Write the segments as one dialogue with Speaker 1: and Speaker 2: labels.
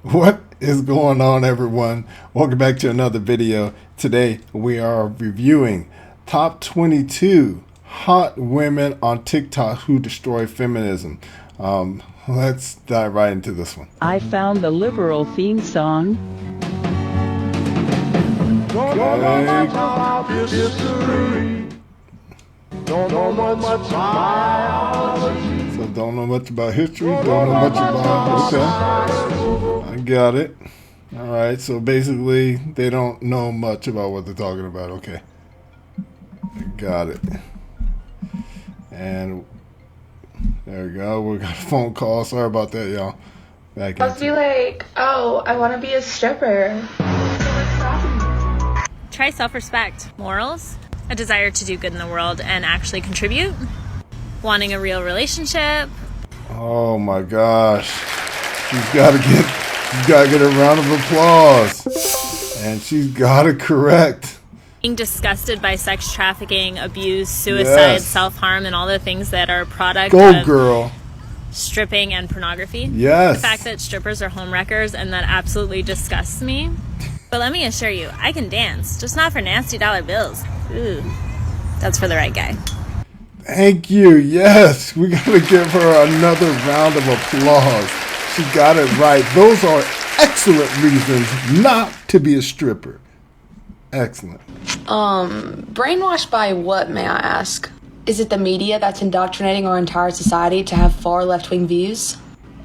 Speaker 1: What is going on, everyone? Welcome back to another video. Today we are reviewing top 22 hot women on TikTok who destroy feminism. Let's dive right into this one.
Speaker 2: I found the liberal theme song.
Speaker 1: Okay. So don't know much about history, don't know much about, okay, I got it. All right, so basically they don't know much about what they're talking about. Okay, got it. And there we go, we got a phone call. Sorry about that, y'all.
Speaker 3: Must be like, oh, I want to be a stripper.
Speaker 4: Try self-respect, morals, a desire to do good in the world and actually contribute, wanting a real relationship.
Speaker 1: Oh my gosh, she's got to get a round of applause, and she's got it correct.
Speaker 4: Being disgusted by sex trafficking, abuse, suicide,
Speaker 1: Yes.
Speaker 4: self-harm, and all the things that are product
Speaker 1: Go
Speaker 4: of
Speaker 1: girl.
Speaker 4: stripping and pornography.
Speaker 1: Yes.
Speaker 4: The fact that strippers are home wreckers, and that absolutely disgusts me. But let me assure you, I can dance, just not for nasty dollar bills. Ooh, that's for the right guy.
Speaker 1: Thank you. Yes, we got to give her another round of applause. She got it right. Those are excellent reasons not to be a stripper. Excellent.
Speaker 5: Brainwashed by what, may I ask? Is it the media that's indoctrinating our entire society to have far left-wing views?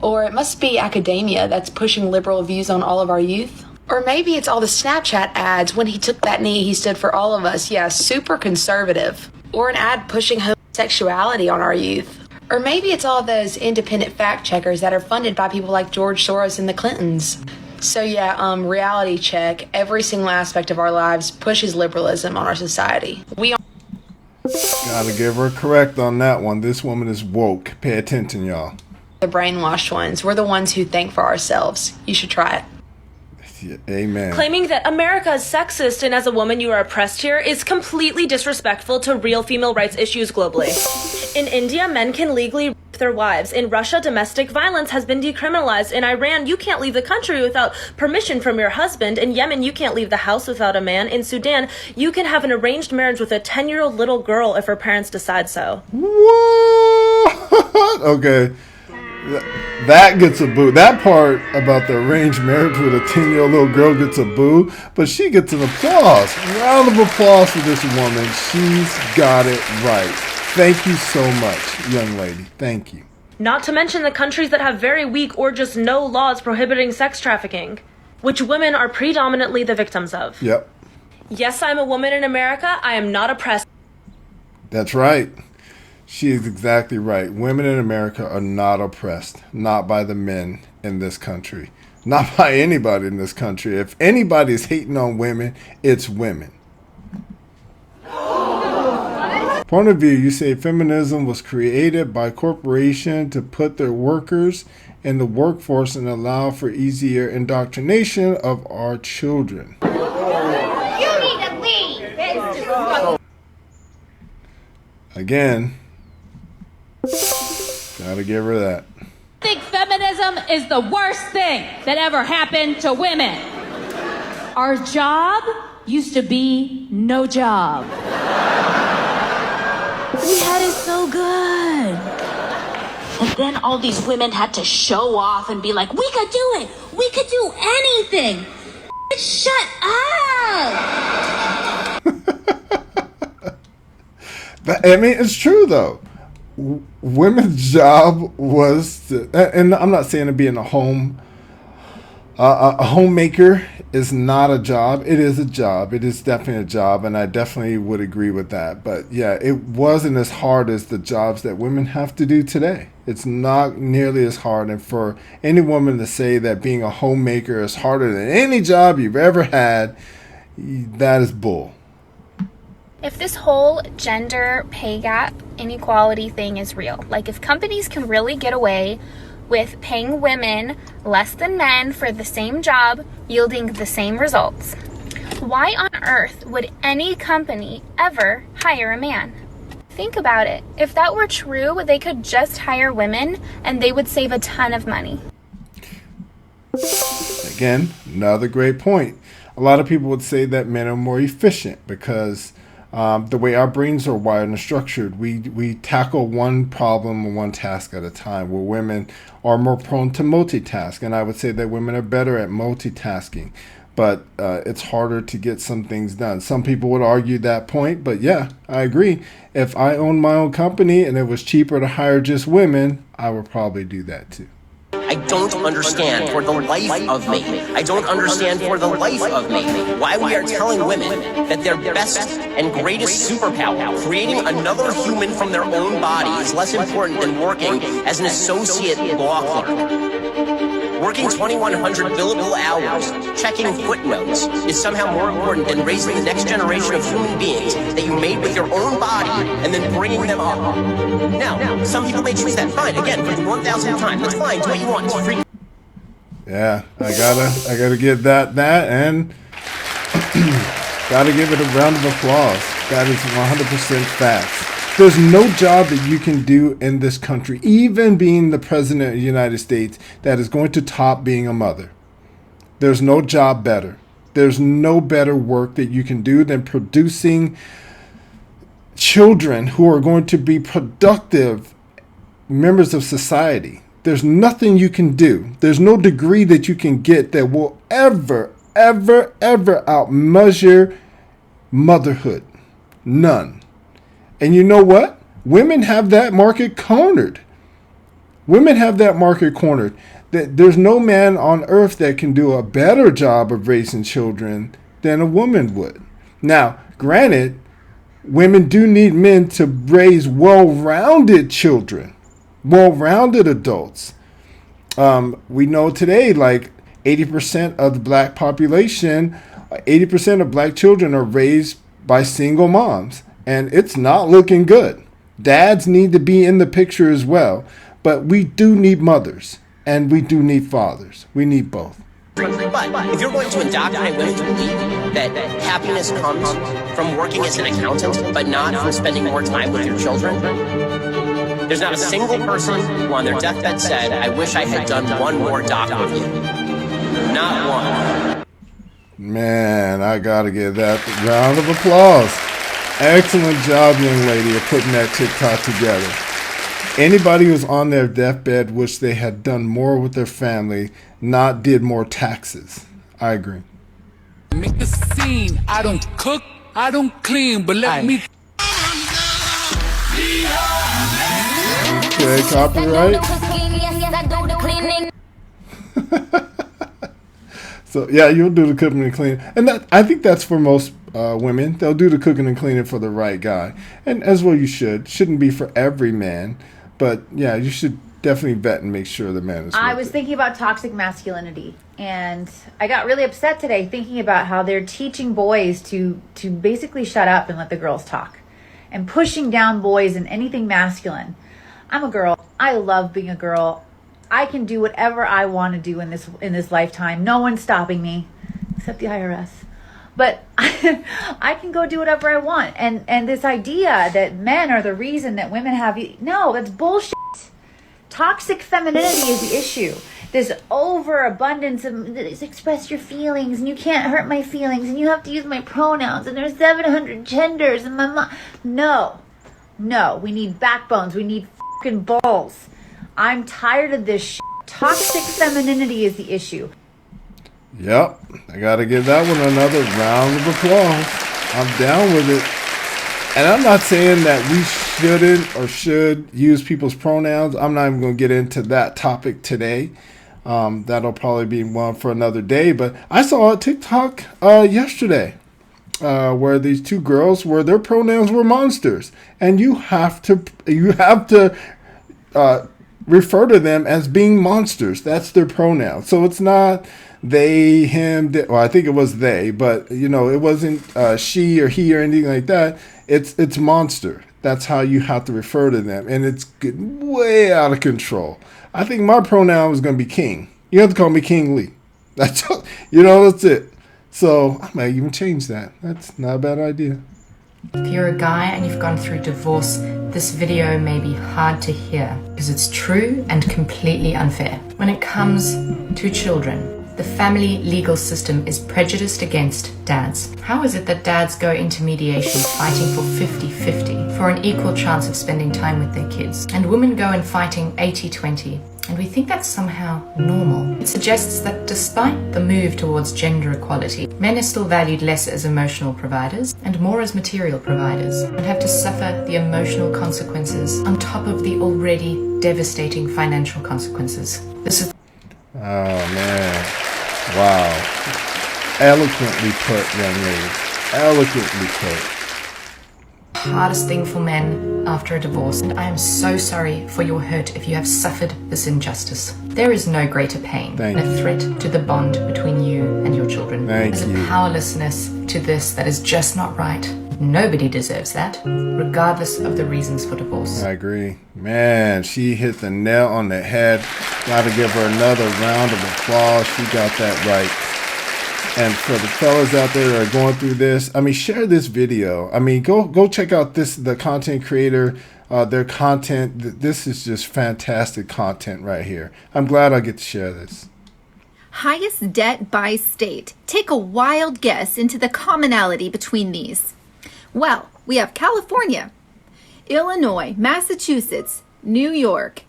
Speaker 5: Or it must be academia that's pushing liberal views on all of our youth? Or maybe it's all the Snapchat ads. When he took that knee, he stood for all of us. Yeah, super conservative. Or an ad pushing homosexuality on our youth. Or maybe it's all those independent fact checkers that are funded by people like George Soros and the Clintons. So yeah, reality check. Every single aspect of our lives pushes liberalism on our society.
Speaker 1: Gotta give her correct on that one. This woman is woke. Pay attention, y'all.
Speaker 5: The brainwashed ones. We're the ones who think for ourselves. You should try it.
Speaker 1: Yeah, amen.
Speaker 6: Claiming that America is sexist and as a woman you are oppressed here is completely disrespectful to real female rights issues globally. In India, men can legally rape their wives. In Russia, domestic violence has been decriminalized. In Iran, you can't leave the country without permission from your husband. In Yemen, you can't leave the house without a man. In Sudan, you can have an arranged marriage with a 10-year-old little girl if her parents decide so.
Speaker 1: What? Okay. That gets a boo. That part about the arranged marriage with a 10-year-old little girl gets a boo, but she gets an applause. Round of applause for this woman. She's got it right. Thank you so much, young lady. Thank you.
Speaker 6: Not to mention the countries that have very weak or just no laws prohibiting sex trafficking, which women are predominantly the victims of.
Speaker 1: Yep.
Speaker 6: Yes, I'm a woman in America. I am not oppressed.
Speaker 1: That's right. She is exactly right. Women in America are not oppressed, not by the men in this country, not by anybody in this country. If anybody's hating on women, it's women. Point of view, you say feminism was created by corporations to put their workers in the workforce and allow for easier indoctrination of our children.
Speaker 7: You need to leave.
Speaker 1: Again, gotta give her that.
Speaker 8: I think feminism is the worst thing that ever happened to women. Our job used to be no job. We had it so good. And then all these women had to show off and be like, we could do it. We could do anything. Shut up.
Speaker 1: I mean, it's true though. Women's job was to, and I'm not saying to be in a home. A homemaker is not a job. It is a job. It is definitely a job, and I definitely would agree with that. But yeah, it wasn't as hard as the jobs that women have to do today. It's not nearly as hard. And for any woman to say that being a homemaker is harder than any job you've ever had, that is bull.
Speaker 9: If this whole gender pay gap inequality thing is real, like if companies can really get away with paying women less than men for the same job, yielding the same results, why on earth would any company ever hire a man? Think about it. If that were true, they could just hire women and they would save a ton of money.
Speaker 1: Again, another great point. A lot of people would say that men are more efficient because the way our brains are wired and structured, we tackle one problem or one task at a time, where women are more prone to multitask. And I would say that women are better at multitasking, but it's harder to get some things done. Some people would argue that point, but yeah, I agree. If I owned my own company and it was cheaper to hire just women, I would probably do that too.
Speaker 10: I don't understand for the life of me. I don't understand for the life of me why we are telling women that their best and greatest superpower, creating another human from their own body, is less important than working as an associate law clerk. Working 2,100 billable hours, checking footnotes, is somehow more important than raising the next generation of human beings that you made with your own body and then bringing them up. Now, some people may choose that. Fine, again, for the 1,000th time, that's fine, do what you want. It's free.
Speaker 1: Yeah, I gotta give that and gotta give it a round of applause. That is 100% facts. There's no job that you can do in this country, even being the president of the United States, that is going to top being a mother. There's no job better. There's no better work that you can do than producing children who are going to be productive members of society. There's nothing you can do. There's no degree that you can get that will ever outmeasure motherhood. None. And you know what? Women have that market cornered. Women have that market cornered. There's no man on earth that can do a better job of raising children than a woman would. Now, granted, women do need men to raise well-rounded children, well-rounded adults. We know today, like 80% of the black population, 80% of black children are raised by single moms. And it's not looking good. Dads need to be in the picture as well. But we do need mothers. And we do need fathers. We need both.
Speaker 10: But if you're going to indoctrinate women to believe that happiness comes from working as an accountant, but not from spending more time with your children, there's not a single person who on their deathbed said, I wish I had done one more doc with you. Not one.
Speaker 1: Man, I gotta give that a round of applause. Excellent job, young lady, of putting that TikTok together. Anybody who's on their deathbed wish they had done more with their family, not did more taxes. I agree.
Speaker 11: Make a scene. I don't cook, I don't clean, but let me.
Speaker 1: Okay, copyright. So yeah, you'll do the cooking and cleaning, and that, I think that's for most women. They'll do the cooking and cleaning for the right guy, and as well you should. Shouldn't be for every man, but yeah, you should definitely vet and make sure the man is.
Speaker 12: I was thinking about toxic masculinity, and I got really upset today thinking about how they're teaching boys to basically shut up and let the girls talk, and pushing down boys in anything masculine. I'm a girl. I love being a girl. I can do whatever I want to do in this lifetime. No one's stopping me, except the IRS. But I can go do whatever I want. And this idea that men are the reason that women have... No, that's bullshit. Toxic femininity is the issue. This overabundance of express your feelings, and you can't hurt my feelings, and you have to use my pronouns, and there's 700 genders, and my mom... No, we need backbones. We need fucking balls. I'm tired of this shit. Toxic femininity is the issue.
Speaker 1: Yep, I gotta give that one another round of applause. I'm down with it. And I'm not saying that we shouldn't or should use people's pronouns. I'm not even gonna get into that topic today. That'll probably be one for another day. But I saw a TikTok yesterday where these two girls, where their pronouns were monsters, and you have to refer to them as being monsters. That's their pronoun. So it's not they, him, well, I think it was they, but you know, it wasn't she or he or anything like that. It's monster. That's how you have to refer to them, and it's getting way out of control. I think my pronoun is going to be King. You have to call me King Lee. That's that's it. So I might even change that. That's not a bad idea.
Speaker 13: If you're a guy and you've gone through divorce, this video may be hard to hear because it's true and completely unfair. When it comes to children, The family legal system is prejudiced against dads. How is it that dads go into mediation fighting for 50-50, for an equal chance of spending time with their kids, and women go in fighting 80-20? And we think that's somehow normal. It suggests that despite the move towards gender equality, men are still valued less as emotional providers and more as material providers, and have to suffer the emotional consequences on top of the already devastating financial consequences. This is...
Speaker 1: Oh man. Wow. Eloquently put, young lady. Eloquently put.
Speaker 13: Hardest thing for men after a divorce, and I am so sorry for your hurt if you have suffered this injustice. There is no greater pain than a threat to the bond between you and your children. There's a powerlessness to this that is just not right. Nobody deserves that, regardless of the reasons for divorce.
Speaker 1: I agree. Man, she hit the nail on the head. Gotta give her another round of applause. She got that right. And for the fellas out there that are going through this, I mean, share this video. I mean, go check out the content creator, their content. This is just fantastic content right here. I'm glad I get to share this.
Speaker 14: Highest debt by state. Take a wild guess into the commonality between these. Well, we have California, Illinois, Massachusetts, New York,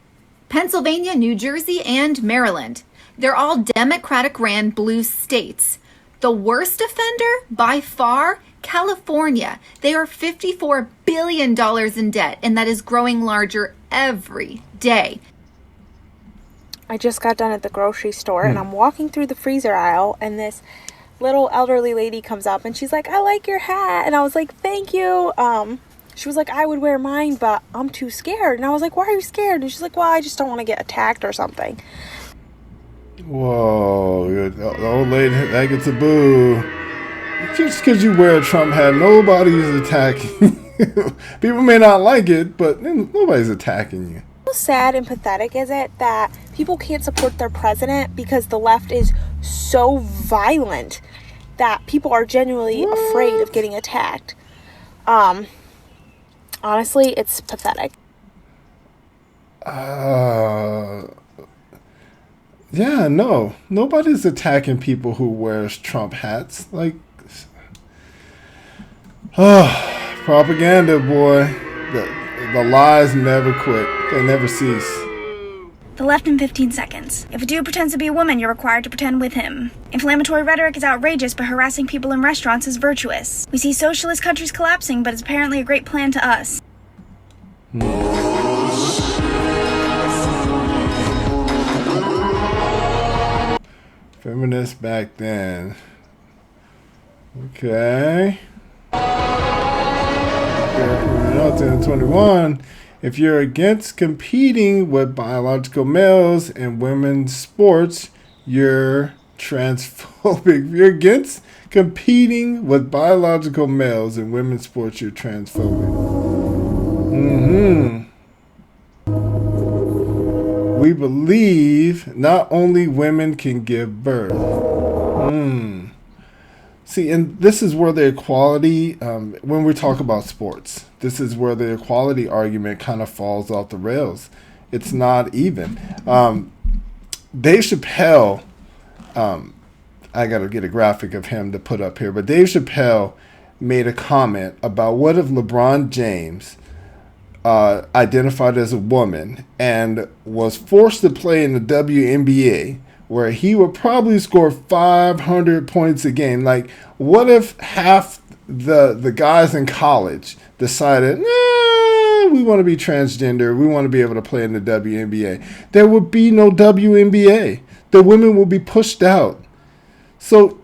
Speaker 14: Pennsylvania, New Jersey, and Maryland. They're all Democratic-ran blue states. The worst offender, by far, California. They are $54 billion in debt, and that is growing larger every day.
Speaker 15: I just got done at the grocery store, and I'm walking through the freezer aisle, and this little elderly lady comes up, and she's like, "I like your hat." And I was like, "Thank you." She was like, "I would wear mine, but I'm too scared." And I was like, "Why are you scared?" And she's like, "Well, I just don't want to get attacked or something."
Speaker 1: Whoa, the old lady, that gets a boo. Just because you wear a Trump hat, nobody's attacking you. People may not like it, but nobody's attacking you.
Speaker 15: How sad and pathetic is it that people can't support their president because the left is so violent that people are genuinely afraid of getting attacked? Honestly, it's pathetic.
Speaker 1: Yeah, no. Nobody's attacking people who wears Trump hats. Like, propaganda, boy. The lies never quit. They never cease.
Speaker 16: The left in 15 seconds. If a dude pretends to be a woman, you're required to pretend with him. Inflammatory rhetoric is outrageous, but harassing people in restaurants is virtuous. We see socialist countries collapsing, but it's apparently a great plan to us.
Speaker 1: Feminists back then. Okay. 21. If you're against competing with biological males in women's sports, you're transphobic. If you're against competing with biological males in women's sports, you're transphobic. We believe not only women can give birth. See, and this is where the equality, when we talk about sports, this is where the equality argument kind of falls off the rails. It's not even. Dave Chappelle, I got to get a graphic of him to put up here, but Dave Chappelle made a comment about what if LeBron James identified as a woman and was forced to play in the WNBA, where he would probably score 500 points a game. Like, what if half the guys in college decided, we want to be transgender, we want to be able to play in the WNBA? There would be no WNBA. The women will be pushed out. So,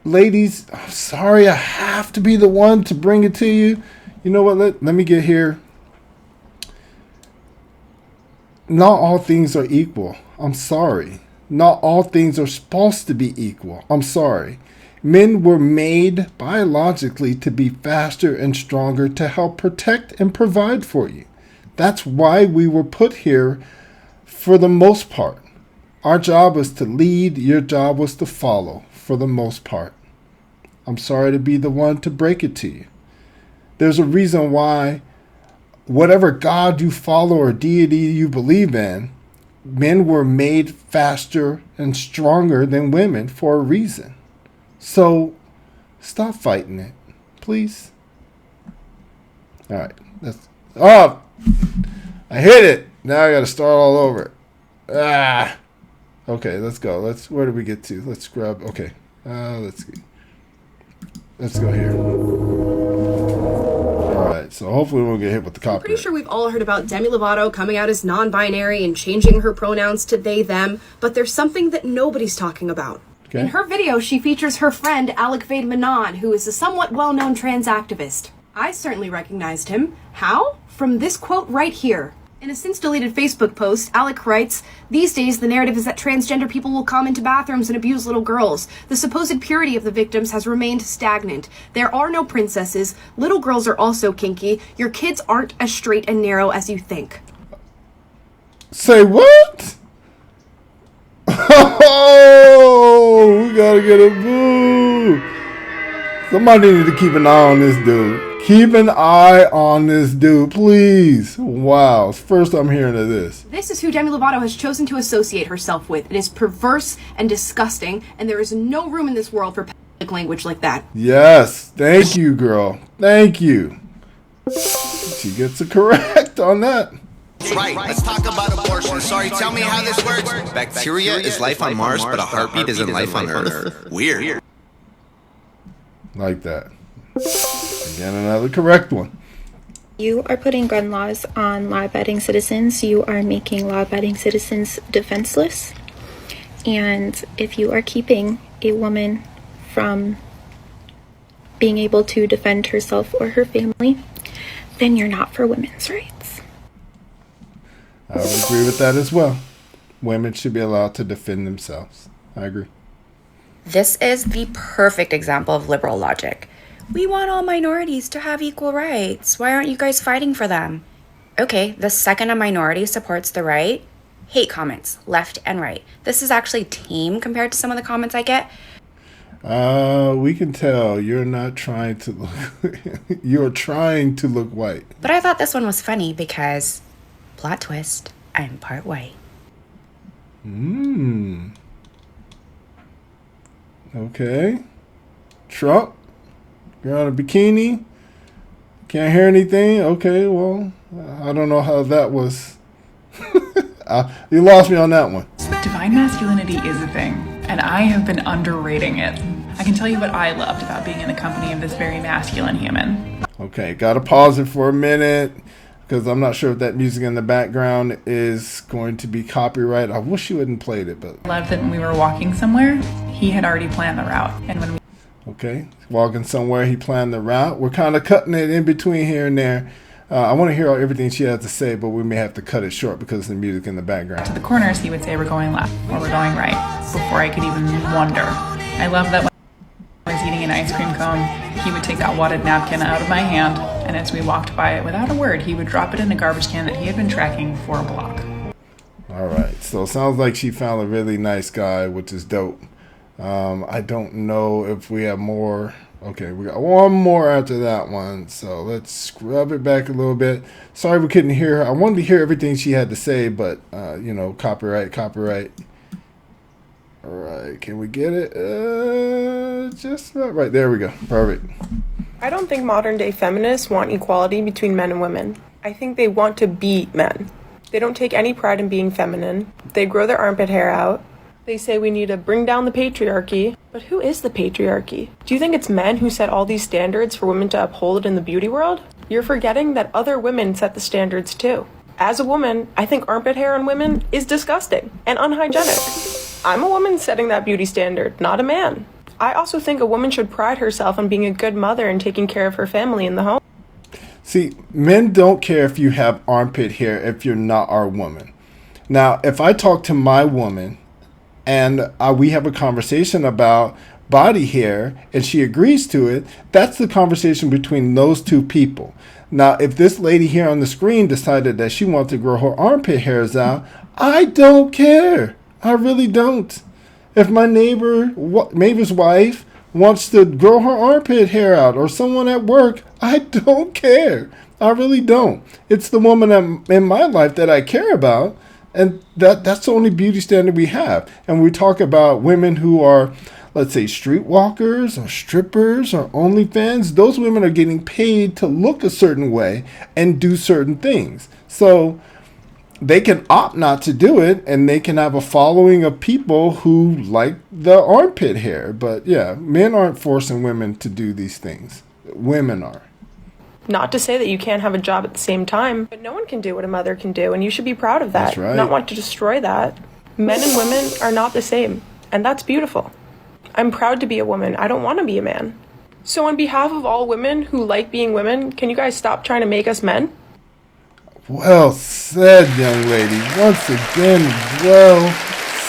Speaker 1: ladies, I'm sorry, I have to be the one to bring it to you. You know what? Let me get here. Not all things are equal. I'm sorry. Not all things are supposed to be equal. I'm sorry. Men were made biologically to be faster and stronger to help protect and provide for you. That's why we were put here for the most part. Our job was to lead. Your job was to follow for the most part. I'm sorry to be the one to break it to you. There's a reason why whatever God you follow or deity you believe in, men were made faster and stronger than women for a reason. So stop fighting it, please. All right. I hit it. Now I got to start all over. Okay, let's go. Where did we get to? Let's scrub. Okay. Let's go here. All right. So hopefully we won't get hit with the copyright.
Speaker 17: I'm pretty sure we've all heard about Demi Lovato coming out as non-binary and changing her pronouns to they, them, but there's something that nobody's talking about.
Speaker 1: Okay.
Speaker 17: In her video, she features her friend Alec Vade Manon, who is a somewhat well-known trans activist. I certainly recognized him. How? From this quote right here. In a since-deleted Facebook post, Alec writes, "These days, the narrative is that transgender people will come into bathrooms and abuse little girls. The supposed purity of the victims has remained stagnant. There are no princesses. Little girls are also kinky. Your kids aren't as straight and narrow as you think."
Speaker 1: Say what? Oh, we gotta get a boo. Somebody need to keep an eye on this dude. Keep an eye on this dude, please. Wow, it's first I'm hearing of this.
Speaker 17: This is who Demi Lovato has chosen to associate herself with. It is perverse and disgusting, and there is no room in this world for public language like that.
Speaker 1: Yes, thank you, girl. Thank you. She gets it correct on that.
Speaker 18: Right, let's talk about abortion. Sorry, tell me how this works. Bacteria is life on Mars, but a heartbeat isn't life on Earth. Weird.
Speaker 1: Like that. Again, another correct one.
Speaker 19: You are putting gun laws on law-abiding citizens. You are making law-abiding citizens defenseless. And if you are keeping a woman from being able to defend herself or her family, then you're not for women's rights.
Speaker 1: I would agree with that as well. Women should be allowed to defend themselves. I agree.
Speaker 20: This is the perfect example of liberal logic. We want all minorities to have equal rights. Why aren't you guys fighting for them? Okay, the second a minority supports the right, hate comments, left and right. This is actually tame compared to some of the comments I get.
Speaker 1: We can tell you're not trying to look, you're trying to look white.
Speaker 20: But I thought this one was funny because, plot twist, I'm part white.
Speaker 1: Okay. Trump, you're on a bikini. Can't hear anything. Okay, well, I don't know how that was. You lost me on that one.
Speaker 21: Divine masculinity is a thing, and I have been underrating it. I can tell you what I loved about being in the company of this very masculine human.
Speaker 1: Okay, gotta pause it for a minute because I'm not sure if that music in the background is going to be copyright. I wish you hadn't played it, but
Speaker 21: I loved that when we were walking somewhere, he had already planned the route, and when we
Speaker 1: okay, walking somewhere, he planned the route. We're kind of cutting it in between here and there. I want to hear everything she has to say, but we may have to cut it short because of the music in the background.
Speaker 21: to the corners, he would say we're going left or we're going right before I could even wonder. I love that when I was eating an ice cream cone, he would take that wadded napkin out of my hand, and as we walked by it without a word, he would drop it in a garbage can that he had been tracking for a block.
Speaker 1: All right, so it sounds like she found a really nice guy, which is dope. I don't know if we have more. Okay, we got one more after that one, so let's scrub it back a little bit. Sorry we couldn't hear her. I wanted to hear everything she had to say, but, you know, copyright. All right, can we get it? Just about right. There we go. Perfect.
Speaker 22: I don't think modern day feminists want equality between men and women. I think they want to be men. They don't take any pride in being feminine. They grow their armpit hair out. They say we need to bring down the patriarchy. But who is the patriarchy? Do you think it's men who set all these standards for women to uphold in the beauty world? You're forgetting that other women set the standards too. As a woman, I think armpit hair on women is disgusting and unhygienic. I'm a woman setting that beauty standard, not a man. I also think a woman should pride herself on being a good mother and taking care of her family in the home.
Speaker 1: See, men don't care if you have armpit hair if you're not our woman. Now, if I talk to my woman and we have a conversation about body hair and she agrees to it, that's the conversation between those two people. Now, if this lady here on the screen decided that she wants to grow her armpit hairs out, I don't care. I really don't. If my neighbor's wife wants to grow her armpit hair out, or someone at work, I don't care. I really don't. It's the woman in my life that I care about. And that's the only beauty standard we have. And we talk about women who are, let's say, streetwalkers or strippers or OnlyFans. Those women are getting paid to look a certain way and do certain things. So they can opt not to do it, and they can have a following of people who like the armpit hair. But yeah, men aren't forcing women to do these things. Women are.
Speaker 22: Not to say that you can't have a job at the same time, but no one can do what a mother can do, and you should be proud of that.
Speaker 1: That's right.
Speaker 22: Not want to destroy that. Men and women are not the same, and that's beautiful. I'm proud to be a woman. I don't want to be a man. So on behalf of all women who like being women, can you guys stop trying to make us men?
Speaker 1: Well said, young lady. Once again, well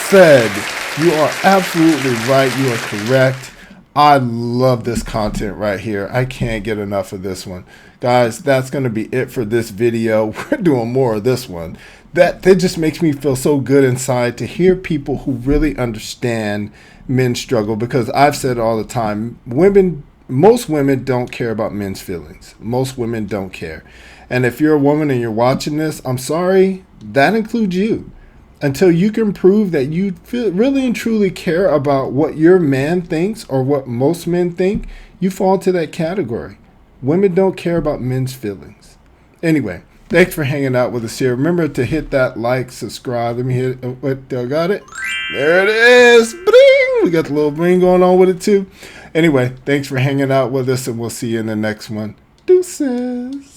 Speaker 1: said. You are absolutely right. You are correct. I love this content right here. I can't get enough of this one. Guys, that's going to be it for this video. We're doing more of this one. That just makes me feel so good inside to hear people who really understand men's struggle, because I've said all the time, most women don't care about men's feelings. Most women don't care. And if you're a woman and you're watching this, I'm sorry, that includes you. Until you can prove that you really and truly care about what your man thinks or what most men think, you fall into that category. Women don't care about men's feelings. Anyway, thanks for hanging out with us here. Remember to hit that like, subscribe. Let me hit it. Got it? There it is. Bling! We got the little bling going on with it too. Anyway, thanks for hanging out with us, and we'll see you in the next one. Deuces.